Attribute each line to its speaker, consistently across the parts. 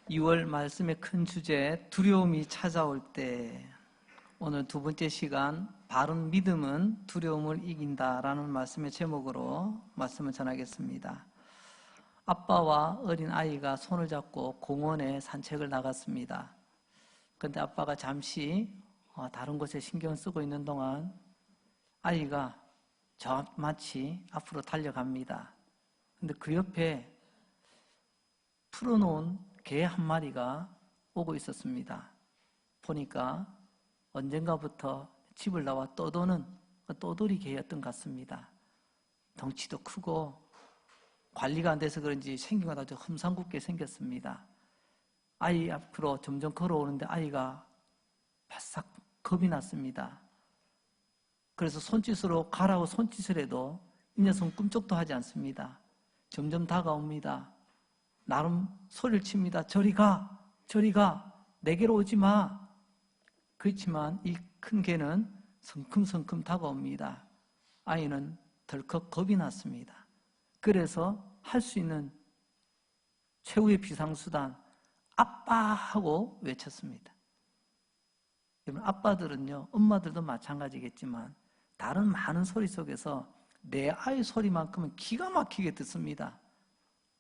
Speaker 1: 2월 말씀의 큰 주제, 두려움이 찾아올 때. 오늘 두 번째 시간, 바른 믿음은 두려움을 이긴다라는 말씀의 제목으로 말씀을 전하겠습니다. 아빠와 어린 아이가 손을 잡고 공원에 산책을 나갔습니다. 그런데 아빠가 잠시 다른 곳에 신경 쓰고 있는 동안 아이가 마치 앞으로 달려갑니다. 근데 그 옆에 풀어놓은 개 한 마리가 오고 있었습니다. 보니까 언젠가부터 집을 나와 떠도는 떠돌이 개였던 것 같습니다. 덩치도 크고 관리가 안 돼서 그런지 생긴 건 아주 험상궂게 생겼습니다. 아이 앞으로 점점 걸어오는데 아이가 바싹 겁이 났습니다. 그래서 손짓으로 가라고 손짓을 해도 이 녀석은 꿈쩍도 하지 않습니다. 점점 다가옵니다. 나름 소리를 칩니다. 저리 가, 저리 가, 내게로 오지 마. 그렇지만 이 큰 개는 성큼성큼 다가옵니다. 아이는 덜컥 겁이 났습니다. 그래서 할 수 있는 최후의 비상수단, 아빠 하고 외쳤습니다. 여러분, 아빠들은요, 엄마들도 마찬가지겠지만 다른 많은 소리 속에서 내 아이 소리만큼은 기가 막히게 듣습니다.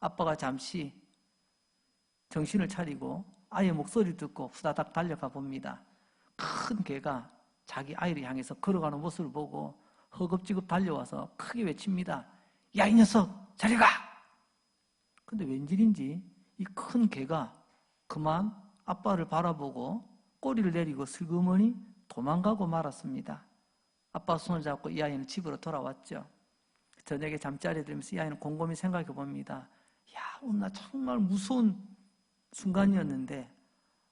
Speaker 1: 아빠가 잠시 정신을 차리고 아이의 목소리를 듣고 후다닥 달려가 봅니다. 큰 개가 자기 아이를 향해서 걸어가는 모습을 보고 허겁지겁 달려와서 크게 외칩니다. 야, 이 녀석, 저리 가! 근데 웬일인지 이 큰 개가 그만 아빠를 바라보고 꼬리를 내리고 슬그머니 도망가고 말았습니다. 아빠 손을 잡고 이 아이는 집으로 돌아왔죠. 저녁에 잠자리에 들면서 이 아이는 곰곰이 생각해 봅니다. 야, 오늘 나 정말 무서운 순간이었는데,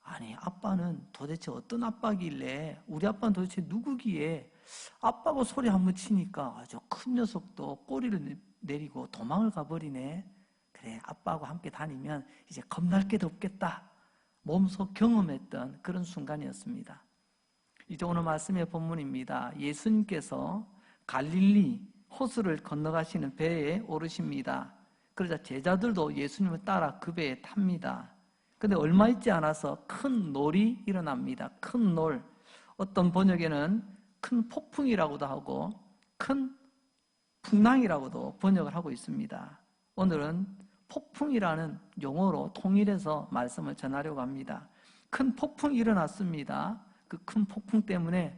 Speaker 1: 아니, 아빠는 도대체 어떤 아빠길래, 우리 아빠는 도대체 누구기에 아빠가 소리 한번 치니까 아주 큰 녀석도 꼬리를 내리고 도망을 가버리네. 그래, 아빠하고 함께 다니면 이제 겁날 게도 없겠다. 몸소 경험했던 그런 순간이었습니다. 이제 오늘 말씀의 본문입니다. 예수님께서 갈릴리 호수를 건너가시는 배에 오르십니다. 그러자 제자들도 예수님을 따라 그 배에 탑니다. 근데 얼마 있지 않아서 큰 놀이 일어납니다. 큰 놀. 어떤 번역에는 큰 폭풍이라고도 하고 큰 풍랑이라고도 번역을 하고 있습니다. 오늘은 폭풍이라는 용어로 통일해서 말씀을 전하려고 합니다. 큰 폭풍이 일어났습니다. 그 큰 폭풍 때문에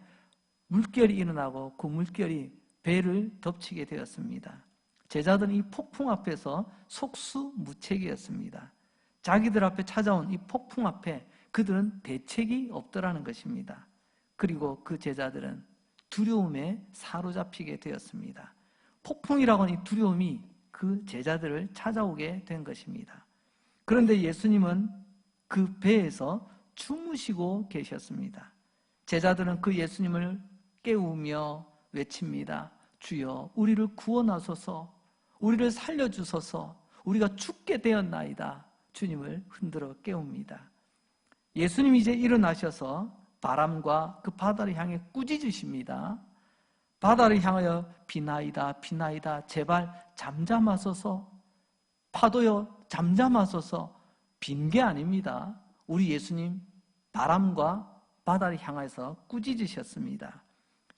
Speaker 1: 물결이 일어나고 그 물결이 배를 덮치게 되었습니다. 제자들은 이 폭풍 앞에서 속수무책이었습니다. 자기들 앞에 찾아온 이 폭풍 앞에 그들은 대책이 없더라는 것입니다. 그리고 그 제자들은 두려움에 사로잡히게 되었습니다. 폭풍이라고 하는 이 두려움이 그 제자들을 찾아오게 된 것입니다. 그런데 예수님은 그 배에서 주무시고 계셨습니다. 제자들은 그 예수님을 깨우며 외칩니다. 주여, 우리를 구원하소서, 우리를 살려주소서, 우리가 죽게 되었나이다. 주님을 흔들어 깨웁니다. 예수님이 이제 일어나셔서 바람과 그 바다를 향해 꾸짖으십니다. 바다를 향하여 비나이다, 비나이다, 제발 잠잠하소서. 파도여 잠잠하소서. 빈 게 아닙니다. 우리 예수님 바람과 바다를 향해서 꾸짖으셨습니다.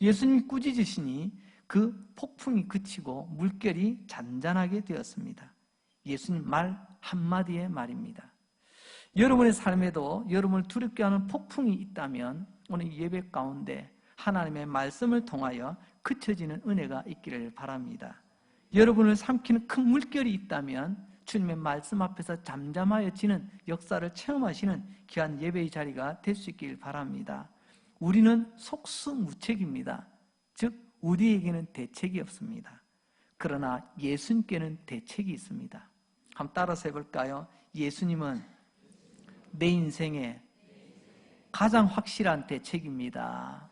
Speaker 1: 예수님 꾸짖으시니 그 폭풍이 그치고 물결이 잔잔하게 되었습니다. 예수님 말 한마디의 말입니다. 여러분의 삶에도 여러분을 두렵게 하는 폭풍이 있다면 오늘 예배 가운데 하나님의 말씀을 통하여 그쳐지는 은혜가 있기를 바랍니다. 여러분을 삼키는 큰 물결이 있다면 주님의 말씀 앞에서 잠잠하여지는 역사를 체험하시는 귀한 예배의 자리가 될 수 있길 바랍니다. 우리는 속수무책입니다. 즉 우리에게는 대책이 없습니다. 그러나 예수님께는 대책이 있습니다. 한번 따라서 해볼까요? 예수님은 내 인생의 가장 확실한 대책입니다.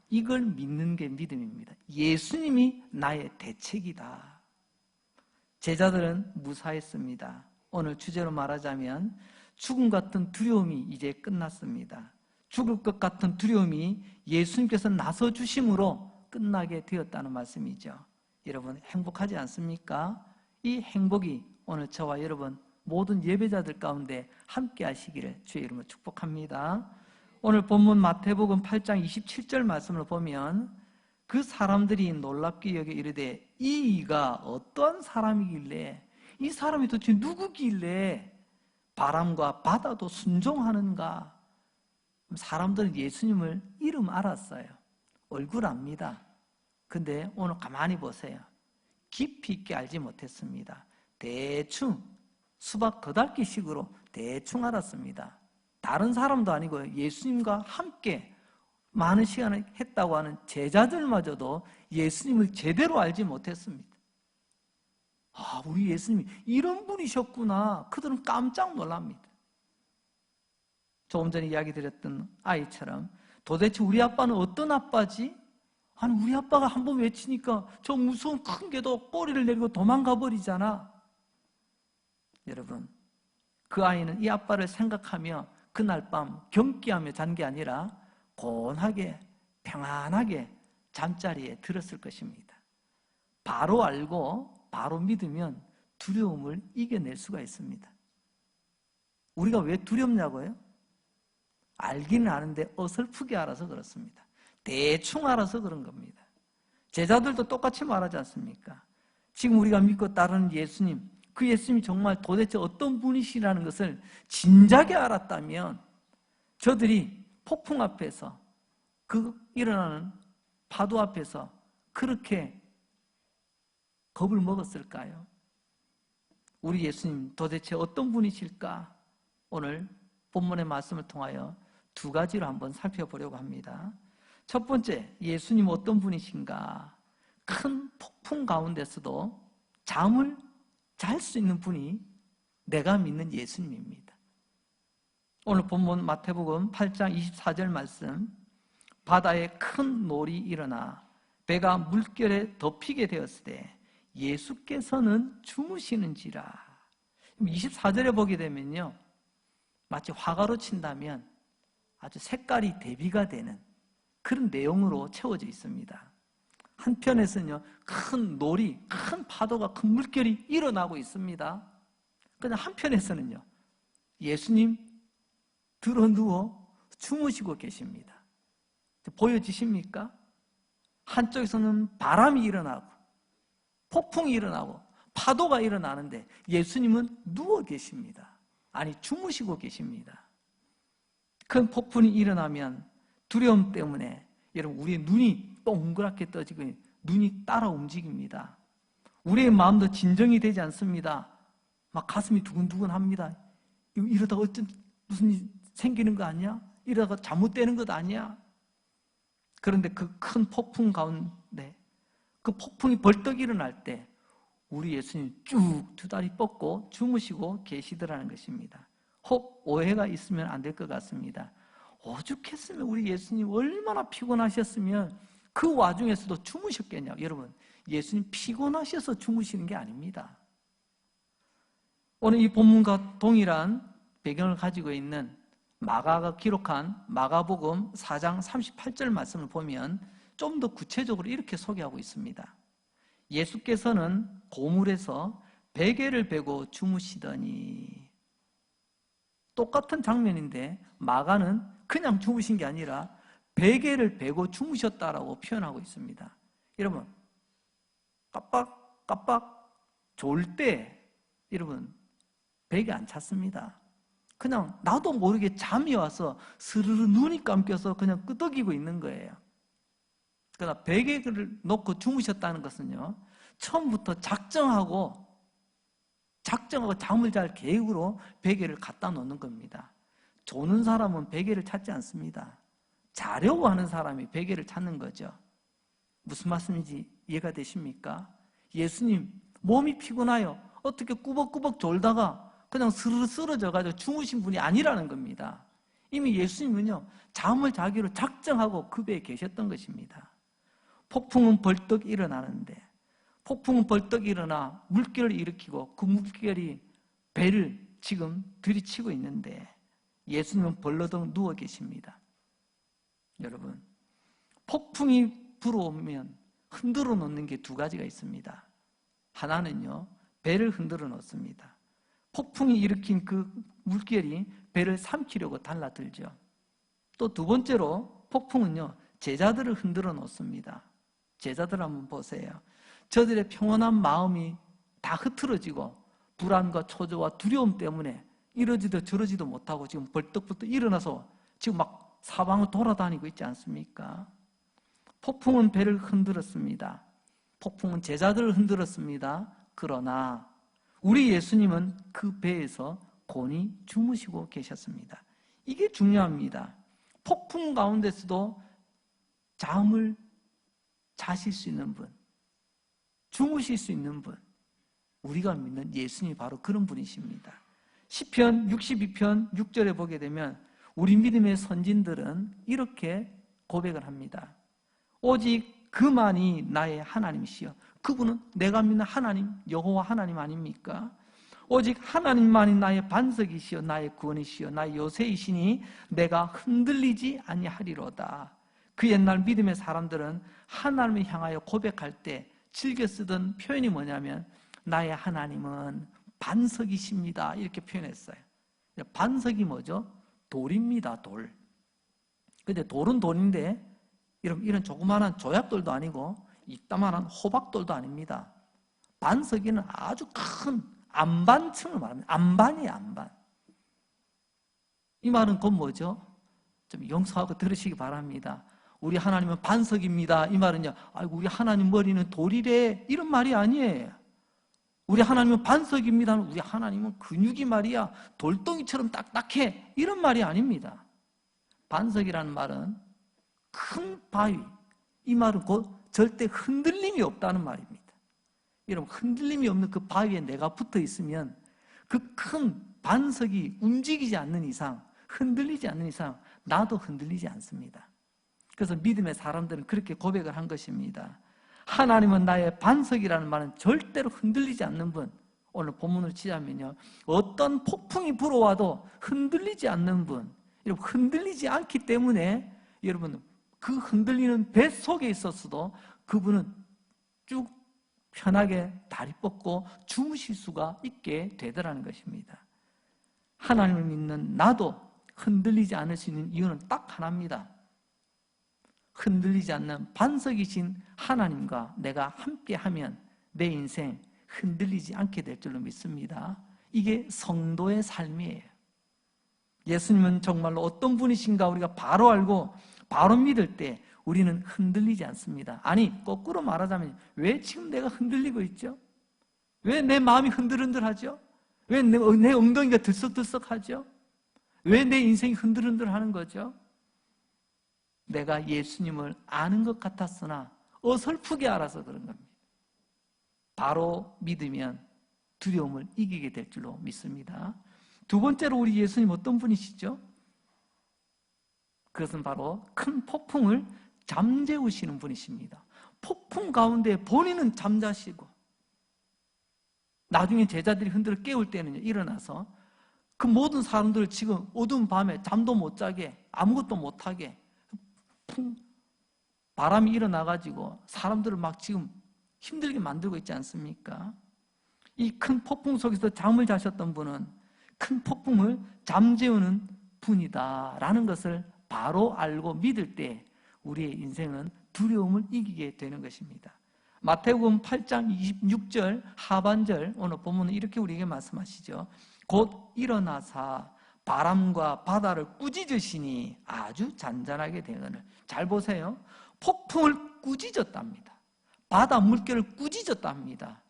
Speaker 1: 이걸 믿는 게 믿음입니다. 예수님이 나의 대책이다. 제자들은 무사했습니다. 오늘 주제로 말하자면 죽음 같은 두려움이 이제 끝났습니다. 죽을 것 같은 두려움이 예수님께서 나서주심으로 끝나게 되었다는 말씀이죠. 여러분 행복하지 않습니까? 이 행복이 오늘 저와 여러분 모든 예배자들 가운데 함께 하시기를 주의 이름으로 축복합니다. 오늘 본문 마태복음 8장 27절 말씀을 보면 그 사람들이 놀랍게 여겨 이르되 이가 어떠한 사람이길래 이 사람이 도대체 누구길래 바람과 바다도 순종하는가? 사람들은 예수님을 이름 알았어요. 얼굴 압니다. 근데 오늘 가만히 보세요. 깊이 있게 알지 못했습니다. 대충 수박 거달기식으로 대충 알았습니다. 다른 사람도 아니고 예수님과 함께 많은 시간을 했다고 하는 제자들마저도 예수님을 제대로 알지 못했습니다. 아, 우리 예수님이 이런 분이셨구나. 그들은 깜짝 놀랍니다. 조금 전에 이야기 드렸던 아이처럼 도대체 우리 아빠는 어떤 아빠지? 아니, 우리 아빠가 한번 외치니까 저 무서운 큰 개도 꼬리를 내리고 도망가 버리잖아. 여러분, 그 아이는 이 아빠를 생각하며 그날 밤 경기하며 잔 게 아니라 곤하게 평안하게 잠자리에 들었을 것입니다. 바로 알고 바로 믿으면 두려움을 이겨낼 수가 있습니다. 우리가 왜 두렵냐고요? 알기는 아는데 어설프게 알아서 그렇습니다. 대충 알아서 그런 겁니다. 제자들도 똑같이 말하지 않습니까? 지금 우리가 믿고 따르는 예수님, 그 예수님이 정말 도대체 어떤 분이시라는 것을 진작에 알았다면 저들이 폭풍 앞에서 그 일어나는 파도 앞에서 그렇게 겁을 먹었을까요? 우리 예수님 도대체 어떤 분이실까? 오늘 본문의 말씀을 통하여 두 가지로 한번 살펴보려고 합니다. 첫 번째, 예수님 어떤 분이신가? 큰 폭풍 가운데서도 잠을 잘 수 있는 분이 내가 믿는 예수님입니다. 오늘 본문 마태복음 8장 24절 말씀, 바다에 큰 놀이 일어나 배가 물결에 덮이게 되었을 때 예수께서는 주무시는지라. 24절에 보게 되면요, 마치 화가로 친다면 아주 색깔이 대비가 되는 그런 내용으로 채워져 있습니다. 한편에서는요, 큰 놀이, 큰 파도가, 큰 물결이 일어나고 있습니다. 그런데 한편에서는요, 예수님 들어 누워 주무시고 계십니다. 보여지십니까? 한쪽에서는 바람이 일어나고 폭풍이 일어나고 파도가 일어나는데 예수님은 누워 계십니다. 아니, 주무시고 계십니다. 큰 폭풍이 일어나면 두려움 때문에 여러분, 우리의 눈이 동그랗게 떠지고 눈이 따라 움직입니다. 우리의 마음도 진정이 되지 않습니다. 막 가슴이 두근두근합니다. 이러다가 무슨 일 생기는 거 아니야? 이러다가 잘못되는 것 아니야? 그런데 그 큰 폭풍 가운데 그 폭풍이 벌떡 일어날 때 우리 예수님 쭉 두 다리 뻗고 주무시고 계시더라는 것입니다. 혹 오해가 있으면 안 될 것 같습니다. 오죽했으면 우리 예수님 얼마나 피곤하셨으면 그 와중에서도 주무셨겠냐고. 여러분, 예수님 피곤하셔서 주무시는 게 아닙니다. 오늘 이 본문과 동일한 배경을 가지고 있는 마가가 기록한 마가복음 4장 38절 말씀을 보면 좀 더 구체적으로 이렇게 소개하고 있습니다. 예수께서는 고물에서 베개를 베고 주무시더니. 똑같은 장면인데 마가는 그냥 주무신 게 아니라 베개를 베고 주무셨다라고 표현하고 있습니다. 여러분, 깜빡깜빡 졸 때 여러분 베개 안 찼습니다. 그냥 나도 모르게 잠이 와서 스르르 눈이 감겨서 그냥 끄덕이고 있는 거예요. 그러나 베개를 놓고 주무셨다는 것은요, 처음부터 작정하고 잠을 잘 계획으로 베개를 갖다 놓는 겁니다. 조는 사람은 베개를 찾지 않습니다. 자려고 하는 사람이 베개를 찾는 거죠. 무슨 말씀인지 이해가 되십니까? 예수님 몸이 피곤하여 어떻게 꾸벅꾸벅 졸다가 그냥 스르르 쓰러져가지고 주무신 분이 아니라는 겁니다. 이미 예수님은요, 잠을 자기로 작정하고 그 배에 계셨던 것입니다. 폭풍은 벌떡 일어나는데, 폭풍은 벌떡 일어나 물결을 일으키고 그 물결이 배를 지금 들이치고 있는데 예수님은 벌러덩 누워 계십니다. 여러분, 폭풍이 불어오면 흔들어 놓는 게 두 가지가 있습니다. 하나는요, 배를 흔들어 놓습니다. 폭풍이 일으킨 그 물결이 배를 삼키려고 달라들죠. 또 두 번째로 폭풍은요, 제자들을 흔들어 놓습니다. 제자들 한번 보세요. 저들의 평온한 마음이 다 흐트러지고 불안과 초조와 두려움 때문에 이러지도 저러지도 못하고 지금 벌떡벌떡 일어나서 지금 막 사방을 돌아다니고 있지 않습니까? 폭풍은 배를 흔들었습니다. 폭풍은 제자들을 흔들었습니다. 그러나 우리 예수님은 그 배에서 곤히 주무시고 계셨습니다. 이게 중요합니다. 폭풍 가운데서도 잠을 자실 수 있는 분, 주무실 수 있는 분, 우리가 믿는 예수님이 바로 그런 분이십니다. 시편 62편 6절에 보게 되면 우리 믿음의 선진들은 이렇게 고백을 합니다. 오직 그만이 나의 하나님이시여. 그분은 내가 믿는 하나님, 여호와 하나님 아닙니까? 오직 하나님만이 나의 반석이시여, 나의 구원이시여, 나의 요새이시니 내가 흔들리지 아니하리로다. 그 옛날 믿음의 사람들은 하나님을 향하여 고백할 때 즐겨 쓰던 표현이 뭐냐면 나의 하나님은 반석이십니다, 이렇게 표현했어요. 반석이 뭐죠? 돌입니다, 돌. 근데 돌은 돌인데 이런 조그마한 조약돌도 아니고 이따만한 호박돌도 아닙니다. 반석이는 아주 큰 안반층을 말합니다. 안반이에요, 안반. 이 말은 곧 뭐죠? 좀 용서하고 들으시기 바랍니다. 우리 하나님은 반석입니다. 이 말은요, 아이고 우리 하나님 머리는 돌이래, 이런 말이 아니에요. 우리 하나님은 반석입니다. 우리 하나님은 근육이 말이야 돌덩이처럼 딱딱해, 이런 말이 아닙니다. 반석이라는 말은 큰 바위, 이 말은 곧 절대 흔들림이 없다는 말입니다. 여러분, 흔들림이 없는 그 바위에 내가 붙어 있으면 그 큰 반석이 움직이지 않는 이상, 흔들리지 않는 이상 나도 흔들리지 않습니다. 그래서 믿음의 사람들은 그렇게 고백을 한 것입니다. 하나님은 나의 반석이라는 말은 절대로 흔들리지 않는 분. 오늘 본문을 치자면요, 어떤 폭풍이 불어와도 흔들리지 않는 분. 여러분, 흔들리지 않기 때문에 여러분 그 흔들리는 배 속에 있었어도 그분은 쭉 편하게 다리 뻗고 주무실 수가 있게 되더라는 것입니다. 하나님을 믿는 나도 흔들리지 않을 수 있는 이유는 딱 하나입니다. 흔들리지 않는 반석이신 하나님과 내가 함께하면 내 인생 흔들리지 않게 될 줄로 믿습니다. 이게 성도의 삶이에요. 예수님은 정말로 어떤 분이신가 우리가 바로 알고 바로 믿을 때 우리는 흔들리지 않습니다. 아니, 거꾸로 말하자면 왜 지금 내가 흔들리고 있죠? 왜 내 마음이 흔들흔들하죠? 왜 내 엉덩이가 들썩들썩하죠? 왜 내 인생이 흔들흔들하는 거죠? 내가 예수님을 아는 것 같았으나 어설프게 알아서 그런 겁니다. 바로 믿으면 두려움을 이기게 될 줄로 믿습니다. 두 번째로 우리 예수님 어떤 분이시죠? 그것은 바로 큰 폭풍을 잠재우시는 분이십니다. 폭풍 가운데 본인은 잠자시고 나중에 제자들이 흔들어 깨울 때는 일어나서 그 모든 사람들을 지금 어두운 밤에 잠도 못 자게 아무것도 못하게 바람이 일어나가지고 사람들을 막 지금 힘들게 만들고 있지 않습니까? 이 큰 폭풍 속에서 잠을 자셨던 분은 큰 폭풍을 잠재우는 분이다라는 것을 바로 알고 믿을 때 우리의 인생은 두려움을 이기게 되는 것입니다. 마태복음 8장 26절 하반절 오늘 본문은 이렇게 우리에게 말씀하시죠. 곧 일어나사 바람과 바다를 꾸짖으시니 아주 잔잔하게 되거늘. 잘 보세요. 폭풍을 꾸짖었답니다. 바다 물결을 꾸짖었답니다.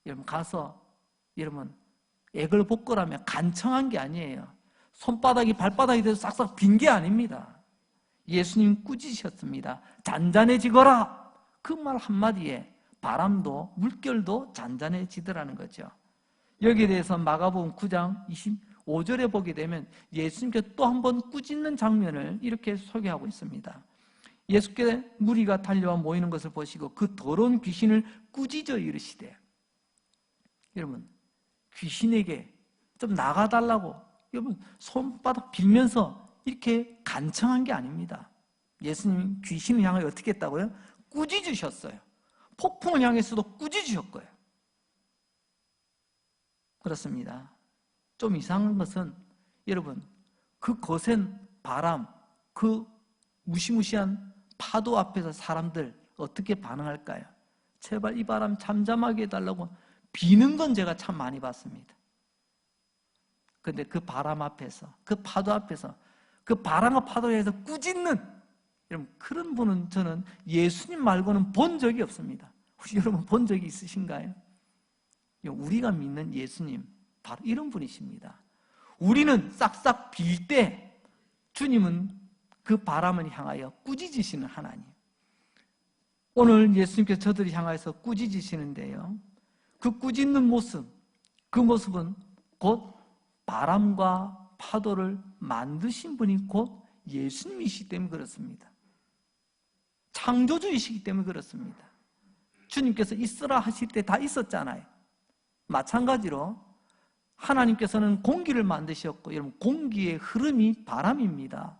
Speaker 1: 여러분 가서 여러분 애걸복걸하며 간청한 게 아니에요. 손바닥이 발바닥이 돼서 싹싹 빈 게 아닙니다. 예수님 꾸짖으셨습니다. 잔잔해지거라. 그 말 한마디에 바람도 물결도 잔잔해지더라는 거죠. 여기에 대해서 마가복음 9장 25절에 보게 되면 예수님께 또 한 번 꾸짖는 장면을 이렇게 소개하고 있습니다. 예수께 무리가 달려와 모이는 것을 보시고 그 더러운 귀신을 꾸짖어 이르시되, 여러분 귀신에게 좀 나가달라고 여러분 손바닥 빌면서 이렇게 간청한 게 아닙니다. 예수님 귀신을 향하여 어떻게 했다고요? 꾸짖으셨어요. 폭풍을 향해서도 꾸짖으셨고요. 그렇습니다. 좀 이상한 것은 여러분, 그 거센 바람, 그 무시무시한 파도 앞에서 사람들 어떻게 반응할까요? 제발 이 바람 잠잠하게 해달라고 비는 건 제가 참 많이 봤습니다. 근데 그 바람 앞에서, 그 파도 앞에서, 그 바람과 파도에서 꾸짖는 여러분, 그런 분은 저는 예수님 말고는 본 적이 없습니다. 혹시 여러분 본 적이 있으신가요? 우리가 믿는 예수님, 바로 이런 분이십니다. 우리는 싹싹 빌 때 주님은 그 바람을 향하여 꾸짖으시는 하나님. 오늘 예수님께서 저들을 향하여서 꾸짖으시는데요, 그 꾸짖는 모습, 그 모습은 곧 바람과 파도를 만드신 분이 곧 예수님이시기 때문에 그렇습니다. 창조주이시기 때문에 그렇습니다. 주님께서 있으라 하실 때 다 있었잖아요. 마찬가지로 하나님께서는 공기를 만드셨고, 여러분 공기의 흐름이 바람입니다.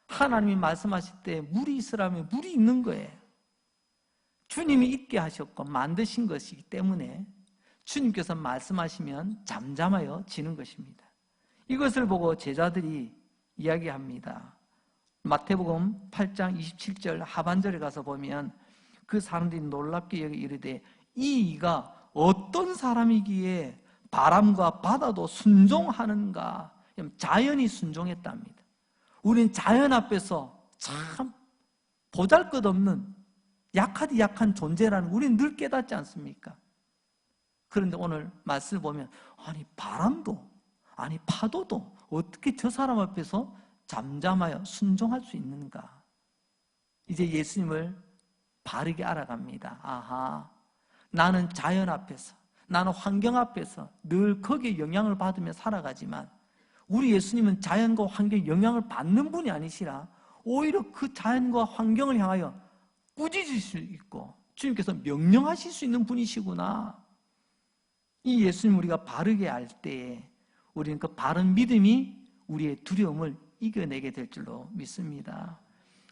Speaker 1: 하나님이 말씀하실 때 물이 있으라면 물이 있는 거예요. 주님이 있게 하셨고 만드신 것이기 때문에 주님께서 말씀하시면 잠잠하여 지는 것입니다. 이것을 보고 제자들이 이야기합니다. 마태복음 8장 27절 하반절에 가서 보면 그 사람들이 놀랍게 여기 이르되 이 이가 어떤 사람이기에 바람과 바다도 순종하는가. 자연이 순종했답니다. 우린 자연 앞에서 참 보잘것없는 약하디 약한 존재라는 우리는 늘 깨닫지 않습니까? 그런데 오늘 말씀을 보면 아니 바람도 아니 파도도 어떻게 저 사람 앞에서 잠잠하여 순종할 수 있는가? 이제 예수님을 바르게 알아갑니다. 아하, 나는 자연 앞에서, 나는 환경 앞에서 늘 거기에 영향을 받으며 살아가지만 우리 예수님은 자연과 환경에 영향을 받는 분이 아니시라 오히려 그 자연과 환경을 향하여 꾸짖을 수 있고 주님께서 명령하실 수 있는 분이시구나. 이 예수님 우리가 바르게 알 때에 우리는 그 바른 믿음이 우리의 두려움을 이겨내게 될 줄로 믿습니다.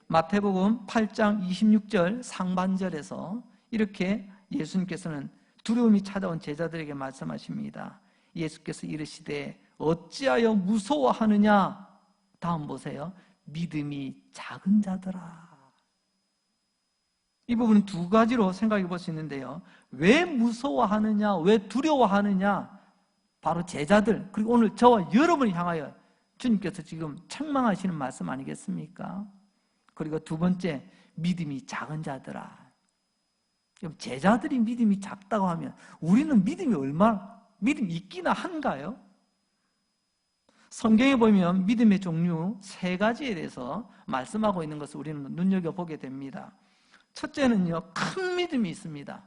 Speaker 1: 마태복음 8장 26절 상반절에서 이렇게 예수님께서는 두려움이 찾아온 제자들에게 말씀하십니다. 예수께서 이르시되 어찌하여 무서워하느냐. 다음 보세요. 믿음이 작은 자들아. 이 부분은 두 가지로 생각해 볼 수 있는데요. 왜 무서워하느냐, 왜 두려워하느냐. 바로 제자들, 그리고 오늘 저와 여러분을 향하여 주님께서 지금 책망하시는 말씀 아니겠습니까? 그리고 두 번째, 믿음이 작은 자들아. 제자들이 믿음이 작다고 하면 우리는 믿음이 있기나 한가요? 성경에 보면 믿음의 종류 세 가지에 대해서 말씀하고 있는 것을 우리는 눈여겨보게 됩니다. 첫째는요, 큰 믿음이 있습니다.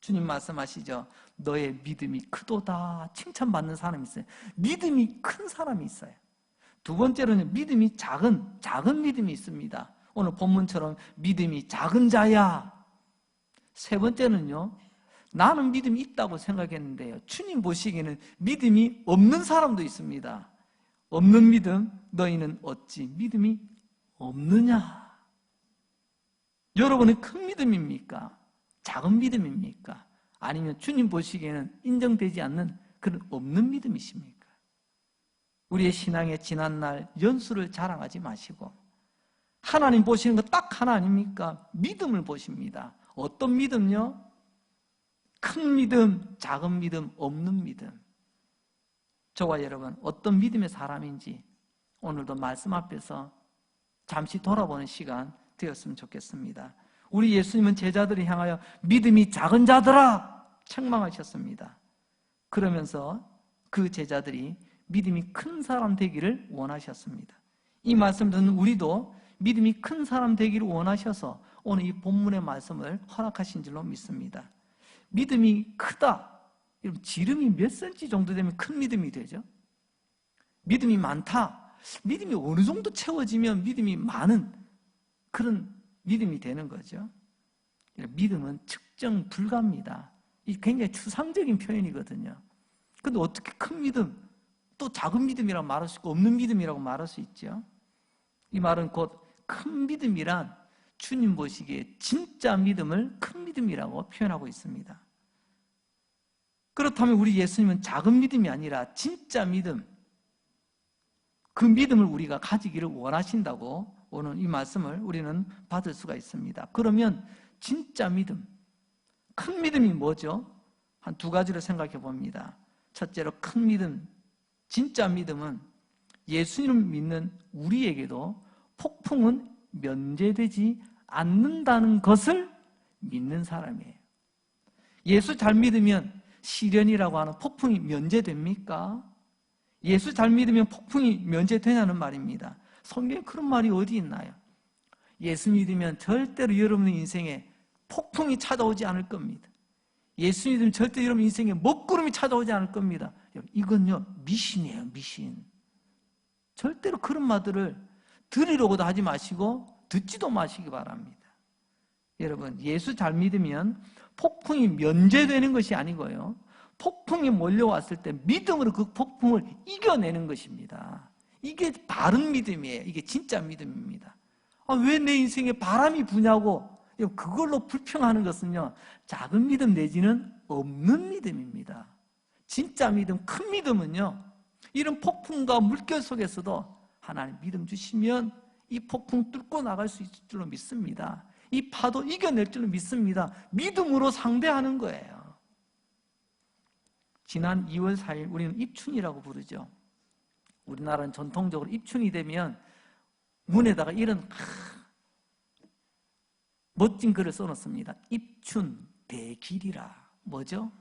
Speaker 1: 주님 말씀하시죠. 너의 믿음이 크도다. 칭찬받는 사람이 있어요. 믿음이 큰 사람이 있어요. 두 번째로는 믿음이 작은 믿음이 있습니다. 오늘 본문처럼 믿음이 작은 자야. 세 번째는요, 나는 믿음이 있다고 생각했는데요, 주님 보시기에는 믿음이 없는 사람도 있습니다. 없는 믿음, 너희는 어찌 믿음이 없느냐? 여러분은 큰 믿음입니까? 작은 믿음입니까? 아니면 주님 보시기에는 인정되지 않는 그런 없는 믿음이십니까? 우리의 신앙의 지난날 연수를 자랑하지 마시고 하나님 보시는 거 딱 하나 아닙니까? 믿음을 보십니다. 어떤 믿음요? 큰 믿음, 작은 믿음, 없는 믿음. 저와 여러분 어떤 믿음의 사람인지 오늘도 말씀 앞에서 잠시 돌아보는 시간 되었으면 좋겠습니다. 우리 예수님은 제자들을 향하여 믿음이 작은 자들아 책망하셨습니다. 그러면서 그 제자들이 믿음이 큰 사람 되기를 원하셨습니다. 이 말씀 듣는 우리도 믿음이 큰 사람 되기를 원하셔서 오늘 이 본문의 말씀을 허락하신 줄로 믿습니다. 믿음이 크다. 여러분, 지름이 몇 센치 정도 되면 큰 믿음이 되죠? 믿음이 많다. 믿음이 어느 정도 채워지면 믿음이 많은 그런 믿음이 되는 거죠. 믿음은 측정 불가입니다. 이 굉장히 추상적인 표현이거든요. 근데 어떻게 큰 믿음, 또 작은 믿음이라고 말할 수 있고 없는 믿음이라고 말할 수 있죠? 이 말은 곧 큰 믿음이란 주님 보시기에 진짜 믿음을 큰 믿음이라고 표현하고 있습니다. 그렇다면 우리 예수님은 작은 믿음이 아니라 진짜 믿음, 그 믿음을 우리가 가지기를 원하신다고 오늘 이 말씀을 우리는 받을 수가 있습니다. 그러면 진짜 믿음, 큰 믿음이 뭐죠? 한 두 가지로 생각해 봅니다. 첫째로 큰 믿음, 진짜 믿음은 예수님을 믿는 우리에게도 폭풍은 면제되지 않는다는 것을 믿는 사람이에요. 예수 잘 믿으면 시련이라고 하는 폭풍이 면제됩니까? 예수 잘 믿으면 폭풍이 면제되냐는 말입니다. 성경에 그런 말이 어디 있나요? 예수 믿으면 절대로 여러분의 인생에 폭풍이 찾아오지 않을 겁니다. 예수 믿으면 절대 여러분 인생에 먹구름이 찾아오지 않을 겁니다. 이건요, 미신이에요, 미신. 절대로 그런 말들을 들으려고도 하지 마시고 듣지도 마시기 바랍니다. 여러분, 예수 잘 믿으면 폭풍이 면제되는 것이 아니고요, 폭풍이 몰려왔을 때 믿음으로 그 폭풍을 이겨내는 것입니다. 이게 바른 믿음이에요. 이게 진짜 믿음입니다. 왜 내 인생에 바람이 부냐고 그걸로 불평하는 것은요, 작은 믿음 내지는 없는 믿음입니다. 진짜 믿음, 큰 믿음은요, 이런 폭풍과 물결 속에서도 하나님 믿음 주시면 이 폭풍 뚫고 나갈 수 있을 줄로 믿습니다. 이 파도 이겨낼 줄로 믿습니다. 믿음으로 상대하는 거예요. 지난 2월 4일 우리는 입춘이라고 부르죠. 우리나라는 전통적으로 입춘이 되면 문에다가 이런 멋진 글을 써놓습니다. 입춘 대길이라. 뭐죠?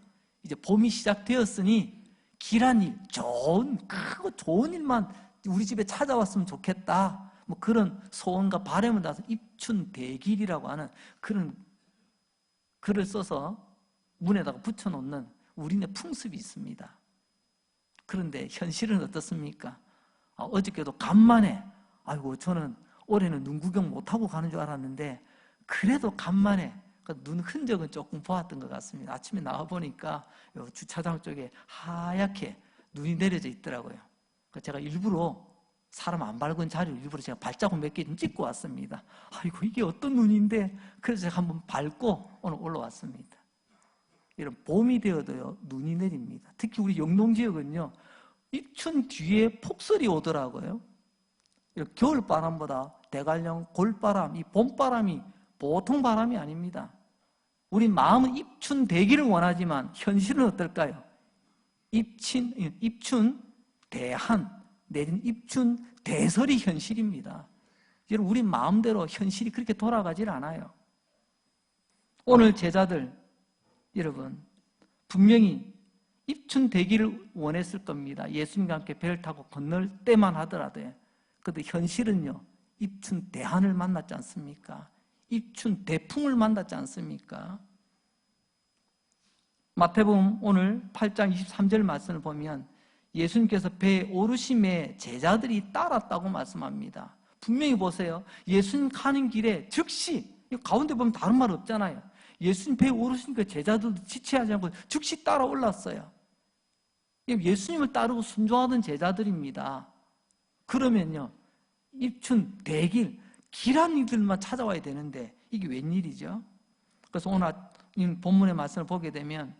Speaker 1: 이제 봄이 시작되었으니 길한 일, 크고 좋은 일만 우리 집에 찾아왔으면 좋겠다. 뭐 그런 소원과 바람을 담아서 입춘 대길이라고 하는 그런 글을 써서 문에다가 붙여놓는 우리네 풍습이 있습니다. 그런데 현실은 어떻습니까? 어저께도 간만에, 아이고 저는 올해는 눈 구경 못하고 가는 줄 알았는데 그래도 간만에 눈 흔적은 조금 보았던 것 같습니다. 아침에 나와보니까 주차장 쪽에 하얗게 눈이 내려져 있더라고요. 제가 일부러 사람 안 밟은 자리를 일부러 제가 발자국 몇 개 좀 찍고 왔습니다. 아이고 이게 어떤 눈인데, 그래서 제가 한번 밟고 오늘 올라왔습니다. 이런 봄이 되어도요, 눈이 내립니다. 특히 우리 영동 지역은요, 입춘 뒤에 폭설이 오더라고요. 겨울바람보다 대관령, 골바람, 이 봄바람이 보통 바람이 아닙니다. 우리 마음은 입춘 되기를 원하지만 현실은 어떨까요? 입춘 대한 내린 입춘 대설이 현실입니다. 여러분, 우리 마음대로 현실이 그렇게 돌아가질 않아요. 오늘 제자들 여러분, 분명히 입춘 되기를 원했을 겁니다. 예수님과 함께 배를 타고 건널 때만 하더라도요. 그런데 현실은요, 입춘 대한을 만났지 않습니까? 입춘 대풍을 만났지 않습니까? 마태복음 오늘 8장 23절 말씀을 보면 예수님께서 배에 오르심에 제자들이 따랐다고 말씀합니다. 분명히 보세요. 예수님 가는 길에 즉시, 가운데 보면 다른 말 없잖아요. 예수님 배에 오르시니까 제자들도 지체하지 않고 즉시 따라 올랐어요. 예수님을 따르고 순종하던 제자들입니다. 그러면요, 입춘 대길, 길한 이들만 찾아와야 되는데 이게 웬일이죠? 그래서 오늘 본문의 말씀을 보게 되면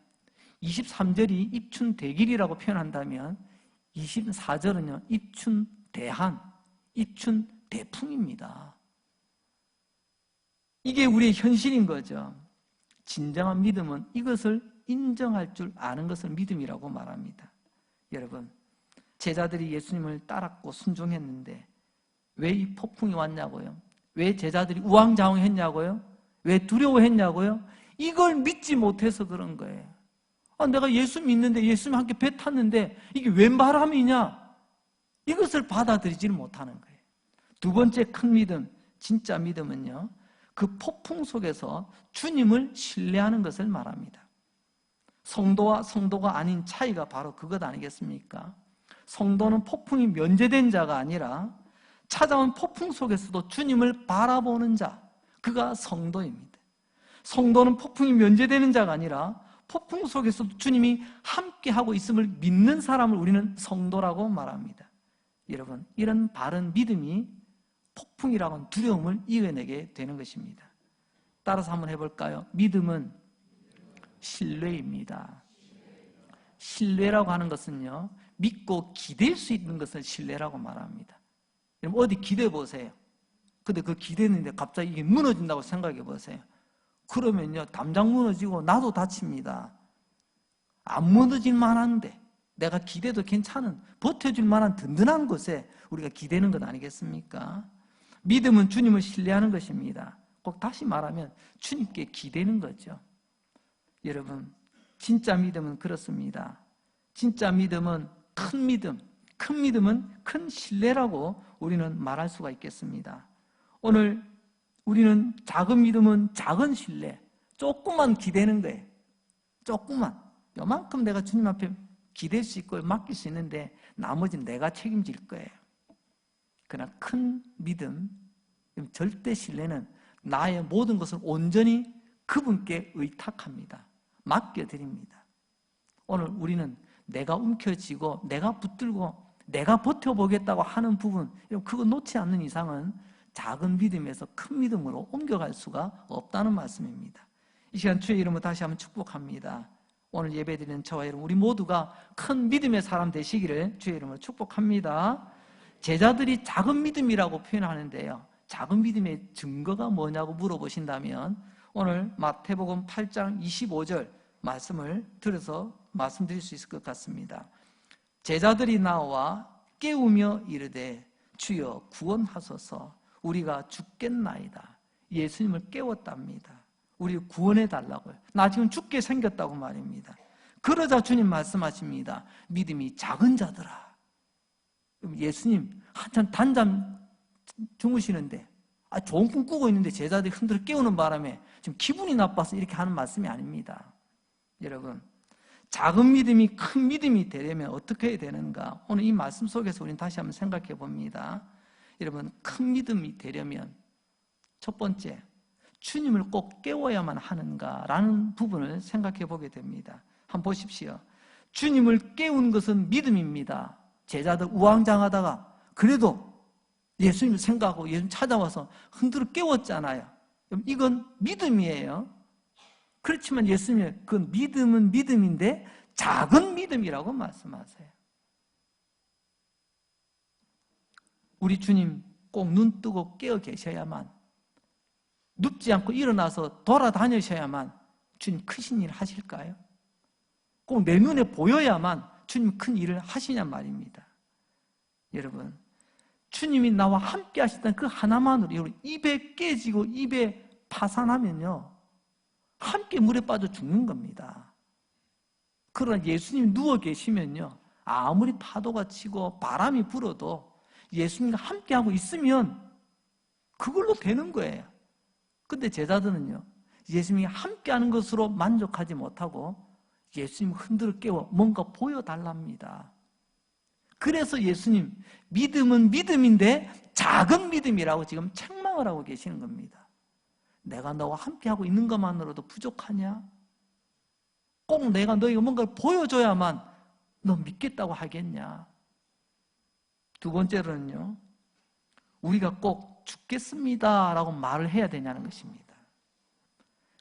Speaker 1: 23절이 입춘 대길이라고 표현한다면 24절은요, 입춘 대한, 입춘 대풍입니다. 이게 우리의 현실인 거죠. 진정한 믿음은 이것을 인정할 줄 아는 것을 믿음이라고 말합니다. 여러분, 제자들이 예수님을 따랐고 순종했는데 왜 이 폭풍이 왔냐고요? 왜 제자들이 우왕좌왕했냐고요? 왜 두려워했냐고요? 이걸 믿지 못해서 그런 거예요. 내가 예수 믿는데, 예수님 함께 배 탔는데 이게 웬 바람이냐? 이것을 받아들이지를 못하는 거예요. 두 번째 큰 믿음, 진짜 믿음은요, 그 폭풍 속에서 주님을 신뢰하는 것을 말합니다. 성도와 성도가 아닌 차이가 바로 그것 아니겠습니까? 성도는 폭풍이 면제된 자가 아니라 찾아온 폭풍 속에서도 주님을 바라보는 자, 그가 성도입니다. 성도는 폭풍이 면제되는 자가 아니라 폭풍 속에서도 주님이 함께하고 있음을 믿는 사람을 우리는 성도라고 말합니다. 여러분, 이런 바른 믿음이 폭풍이라고 하는 두려움을 이겨내게 되는 것입니다. 따라서 한번 해볼까요? 믿음은 신뢰입니다. 신뢰라고 하는 것은요, 믿고 기댈 수 있는 것을 신뢰라고 말합니다. 여러분 어디 기대 보세요. 근데 그 기대는데 갑자기 이게 무너진다고 생각해 보세요. 그러면요, 담장 무너지고 나도 다칩니다. 안 무너질 만한데 내가 기대도 괜찮은, 버텨줄 만한 든든한 곳에 우리가 기대는 것 아니겠습니까? 믿음은 주님을 신뢰하는 것입니다. 꼭 다시 말하면 주님께 기대는 거죠. 여러분, 진짜 믿음은 그렇습니다. 진짜 믿음은 큰 믿음, 큰 믿음은 큰 신뢰라고 우리는 말할 수가 있겠습니다. 오늘 우리는 작은 믿음은 작은 신뢰, 조금만 기대는 거예요. 조금만. 요만큼 내가 주님 앞에 기댈 수 있고 맡길 수 있는데 나머지는 내가 책임질 거예요. 그러나 큰 믿음, 절대 신뢰는 나의 모든 것을 온전히 그분께 의탁합니다. 맡겨드립니다. 오늘 우리는 내가 움켜쥐고 내가 붙들고 내가 버텨보겠다고 하는 부분, 그거 놓지 않는 이상은 작은 믿음에서 큰 믿음으로 옮겨갈 수가 없다는 말씀입니다. 이 시간 주의 이름으로 다시 한번 축복합니다. 오늘 예배드리는 저와 여러분, 우리 모두가 큰 믿음의 사람 되시기를 주의 이름으로 축복합니다. 제자들이 작은 믿음이라고 표현하는데요, 작은 믿음의 증거가 뭐냐고 물어보신다면 오늘 마태복음 8장 25절 말씀을 들어서 말씀드릴 수 있을 것 같습니다. 제자들이 나와 깨우며 이르되 주여 구원하소서, 우리가 죽겠나이다. 예수님을 깨웠답니다. 우리를 구원해 달라고요. 나 지금 죽게 생겼다고 말입니다. 그러자 주님 말씀하십니다. 믿음이 작은 자들아. 예수님 한참 단잠 주무시는데, 좋은 꿈 꾸고 있는데 제자들이 흔들어 깨우는 바람에 지금 기분이 나빠서 이렇게 하는 말씀이 아닙니다. 여러분, 작은 믿음이 큰 믿음이 되려면 어떻게 해야 되는가? 오늘 이 말씀 속에서 우리는 다시 한번 생각해 봅니다. 여러분, 큰 믿음이 되려면 첫 번째, 주님을 꼭 깨워야만 하는가라는 부분을 생각해 보게 됩니다. 한번 보십시오. 주님을 깨우는 것은 믿음입니다. 제자들 우왕좌왕하다가 그래도 예수님을 생각하고 예수님 찾아와서 흔들어 깨웠잖아요. 이건 믿음이에요. 그렇지만 예수님의 그 믿음은 믿음인데 작은 믿음이라고 말씀하세요. 우리 주님 꼭 눈 뜨고 깨어 계셔야만, 눕지 않고 일어나서 돌아다니셔야만 주님 크신 일 하실까요? 꼭 내 눈에 보여야만 주님 큰 일을 하시냔 말입니다. 여러분, 주님이 나와 함께 하셨던 그 하나만으로 입에 깨지고 입에 파산하면요, 함께 물에 빠져 죽는 겁니다. 그러나 예수님이 누워 계시면요, 아무리 파도가 치고 바람이 불어도 예수님과 함께하고 있으면 그걸로 되는 거예요. 근데 제자들은요, 예수님이 함께하는 것으로 만족하지 못하고 예수님을 흔들어 깨워 뭔가 보여달랍니다. 그래서 예수님, 믿음은 믿음인데 작은 믿음이라고 지금 책망을 하고 계시는 겁니다. 내가 너와 함께하고 있는 것만으로도 부족하냐? 꼭 내가 너희가 뭔가를 보여줘야만 너 믿겠다고 하겠냐? 두 번째로는요, 우리가 꼭 죽겠습니다 라고 말을 해야 되냐는 것입니다.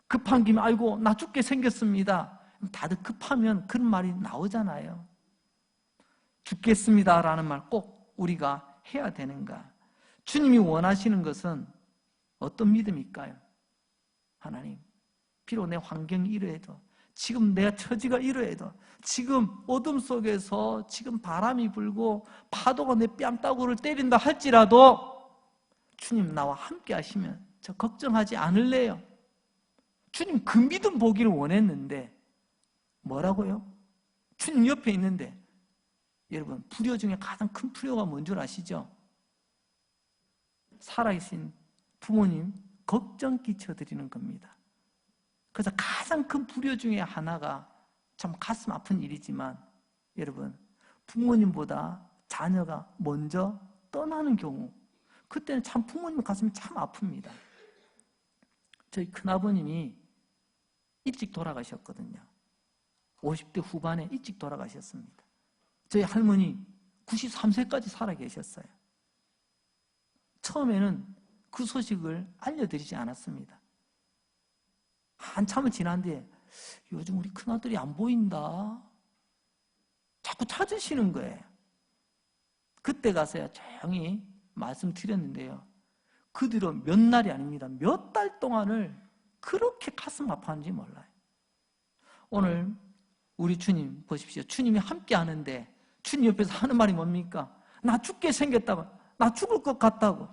Speaker 1: 급한 김에 아이고 나 죽게 생겼습니다. 다들 급하면 그런 말이 나오잖아요. 죽겠습니다 라는 말 꼭 우리가 해야 되는가? 주님이 원하시는 것은 어떤 믿음일까요? 하나님, 비록 내 환경이 이러해도, 지금 내 처지가 이러해도, 지금 어둠 속에서 지금 바람이 불고 파도가 내 뺨따구를 때린다 할지라도 주님 나와 함께 하시면 저 걱정하지 않을래요. 주님 그 믿음 보기를 원했는데 뭐라고요? 주님 옆에 있는데, 여러분, 불효 중에 가장 큰 불효가 뭔 줄 아시죠? 살아계신 부모님 걱정 끼쳐드리는 겁니다. 그래서 가장 큰 불효 중에 하나가 참 가슴 아픈 일이지만, 여러분, 부모님보다 자녀가 먼저 떠나는 경우, 그때는 참 부모님 가슴이 참 아픕니다. 저희 큰아버님이 일찍 돌아가셨거든요. 50대 후반에 일찍 돌아가셨습니다. 저희 할머니 93세까지 살아 계셨어요. 처음에는 그 소식을 알려드리지 않았습니다. 한참을 지난 뒤에 요즘 우리 큰아들이 안 보인다. 자꾸 찾으시는 거예요. 그때 가서야 조용히 말씀드렸는데요. 그 뒤로 몇 날이 아닙니다. 몇 달 동안을 그렇게 가슴 아파하는지 몰라요. 오늘 우리 주님 보십시오. 주님이 함께 하는데 주님 옆에서 하는 말이 뭡니까? 나 죽게 생겼다고, 나 죽을 것 같다고.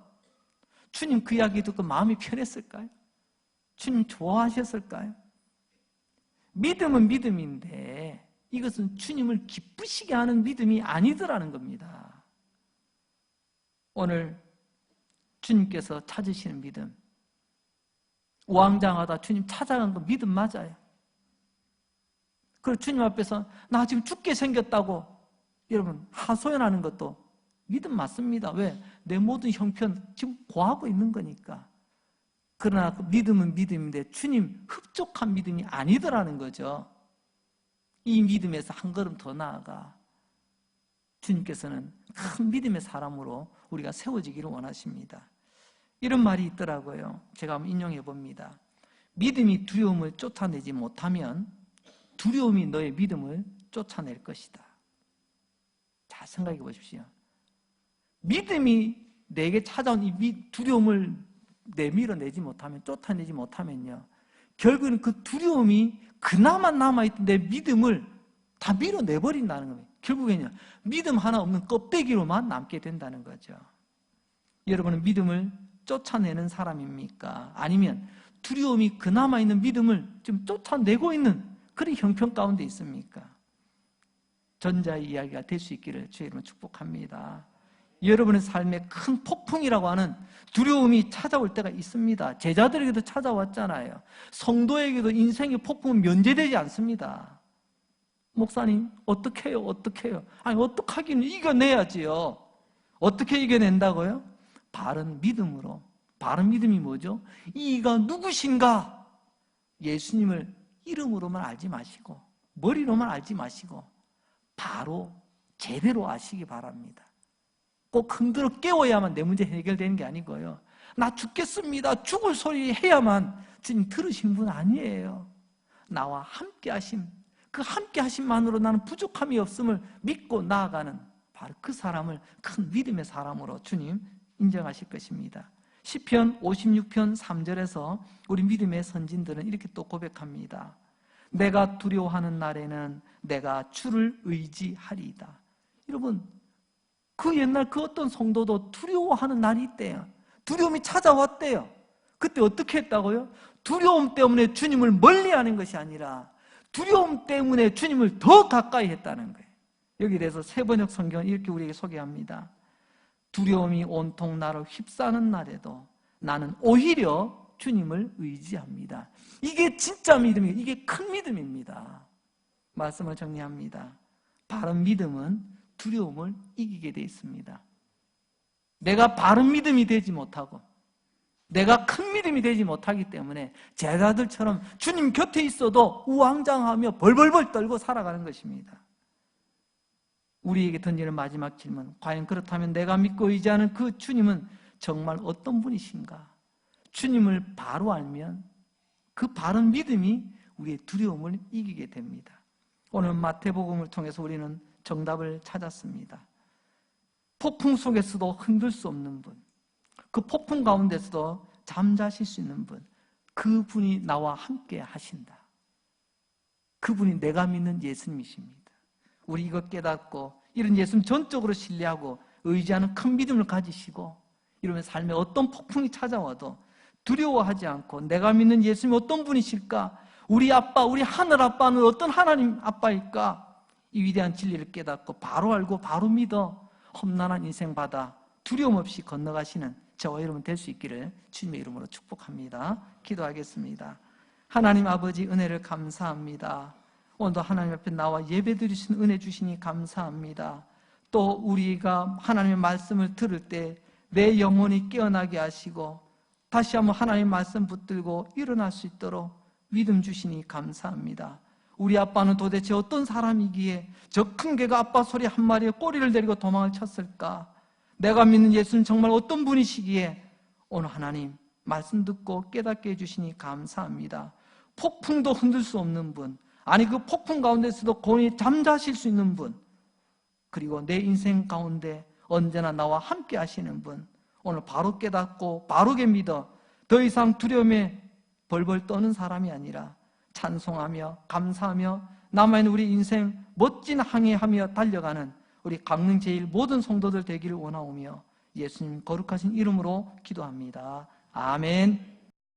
Speaker 1: 주님 그 이야기 듣고 마음이 편했을까요? 주님 좋아하셨을까요? 믿음은 믿음인데 이것은 주님을 기쁘시게 하는 믿음이 아니더라는 겁니다. 오늘 주님께서 찾으시는 믿음, 우왕좌왕하다 주님 찾아간 거 믿음 맞아요. 그리고 주님 앞에서 나 지금 죽게 생겼다고 여러분 하소연하는 것도 믿음 맞습니다. 왜? 내 모든 형편 지금 고하고 있는 거니까. 그러나 그 믿음은 믿음인데 주님 흡족한 믿음이 아니더라는 거죠. 이 믿음에서 한 걸음 더 나아가 주님께서는 큰 믿음의 사람으로 우리가 세워지기를 원하십니다. 이런 말이 있더라고요. 제가 한번 인용해 봅니다. 믿음이 두려움을 쫓아내지 못하면 두려움이 너의 믿음을 쫓아낼 것이다. 잘 생각해 보십시오. 믿음이 내게 찾아온 이 두려움을 내밀어내지 못하면, 쫓아내지 못하면요, 결국은 그 두려움이 그나마 남아있던 내 믿음을 다 밀어내버린다는 겁니다. 결국에는요, 믿음 하나 없는 껍데기로만 남게 된다는 거죠. 여러분은 믿음을 쫓아내는 사람입니까? 아니면 두려움이 그나마 있는 믿음을 좀 쫓아내고 있는 그런 형편 가운데 있습니까? 전자의 이야기가 될 수 있기를 주의 이름으로 축복합니다. 여러분의 삶에 큰 폭풍이라고 하는 두려움이 찾아올 때가 있습니다. 제자들에게도 찾아왔잖아요. 성도에게도 인생의 폭풍은 면제되지 않습니다. 목사님 어떻게 해요? 어떻게 해요? 아니 어떻게 하기는 이겨내야지요. 어떻게 이겨낸다고요? 바른 믿음으로. 바른 믿음이 뭐죠? 이가 누구신가? 예수님을 이름으로만 알지 마시고 머리로만 알지 마시고 바로 제대로 아시기 바랍니다. 꼭 흔들어 깨워야만 내 문제 해결되는 게 아니고요. 나 죽겠습니다. 죽을 소리 해야만 주님 들으신 분 아니에요. 나와 함께 하심, 그 함께 하심만으로 나는 부족함이 없음을 믿고 나아가는 바로 그 사람을 큰 믿음의 사람으로 주님 인정하실 것입니다. 시편 56편 3절에서 우리 믿음의 선진들은 이렇게 또 고백합니다. 내가 두려워하는 날에는 내가 주를 의지하리이다. 여러분, 그 옛날 그 어떤 성도도 두려워하는 날이 있대요. 두려움이 찾아왔대요. 그때 어떻게 했다고요? 두려움 때문에 주님을 멀리하는 것이 아니라 두려움 때문에 주님을 더 가까이 했다는 거예요. 여기에 대해서 세번역 성경은 이렇게 우리에게 소개합니다. 두려움이 온통 나를 휩싸는 날에도 나는 오히려 주님을 의지합니다. 이게 진짜 믿음이에요. 이게 큰 믿음입니다. 말씀을 정리합니다. 바른 믿음은 두려움을 이기게 되어 있습니다. 내가 바른 믿음이 되지 못하고 내가 큰 믿음이 되지 못하기 때문에 제자들처럼 주님 곁에 있어도 우왕좌왕하며 벌벌벌 떨고 살아가는 것입니다. 우리에게 던지는 마지막 질문, 과연 그렇다면 내가 믿고 의지하는 그 주님은 정말 어떤 분이신가? 주님을 바로 알면 그 바른 믿음이 우리의 두려움을 이기게 됩니다. 오늘 마태복음을 통해서 우리는 정답을 찾았습니다. 폭풍 속에서도 흔들 수 없는 분, 그 폭풍 가운데서도 잠자실 수 있는 분, 그분이 나와 함께 하신다. 그분이 내가 믿는 예수님이십니다. 우리 이거 깨닫고 이런 예수님 전적으로 신뢰하고 의지하는 큰 믿음을 가지시고 이러면 삶에 어떤 폭풍이 찾아와도 두려워하지 않고 내가 믿는 예수님이 어떤 분이실까? 우리 아빠, 우리 하늘 아빠는 어떤 하나님 아빠일까? 이 위대한 진리를 깨닫고 바로 알고 바로 믿어 험난한 인생 바다 두려움 없이 건너가시는 저와 여러분 될 수 있기를 주님의 이름으로 축복합니다. 기도하겠습니다. 하나님 아버지 은혜를 감사합니다. 오늘도 하나님 앞에 나와 예배드리신 은혜 주시니 감사합니다. 또 우리가 하나님의 말씀을 들을 때 내 영혼이 깨어나게 하시고 다시 한번 하나님의 말씀 붙들고 일어날 수 있도록 믿음 주시니 감사합니다. 우리 아빠는 도대체 어떤 사람이기에 저 큰 개가 아빠 소리 한 마리에 꼬리를 내리고 도망을 쳤을까? 내가 믿는 예수는 정말 어떤 분이시기에 오늘 하나님 말씀 듣고 깨닫게 해주시니 감사합니다. 폭풍도 흔들 수 없는 분, 아니 그 폭풍 가운데서도 고온히 잠자실 수 있는 분, 그리고 내 인생 가운데 언제나 나와 함께 하시는 분, 오늘 바로 깨닫고 바르게 믿어 더 이상 두려움에 벌벌 떠는 사람이 아니라 찬송하며 감사하며 남아있는 우리 인생 멋진 항해하며 달려가는 우리 강릉 제일 모든 성도들 되기를 원하오며 예수님 거룩하신 이름으로 기도합니다. 아멘.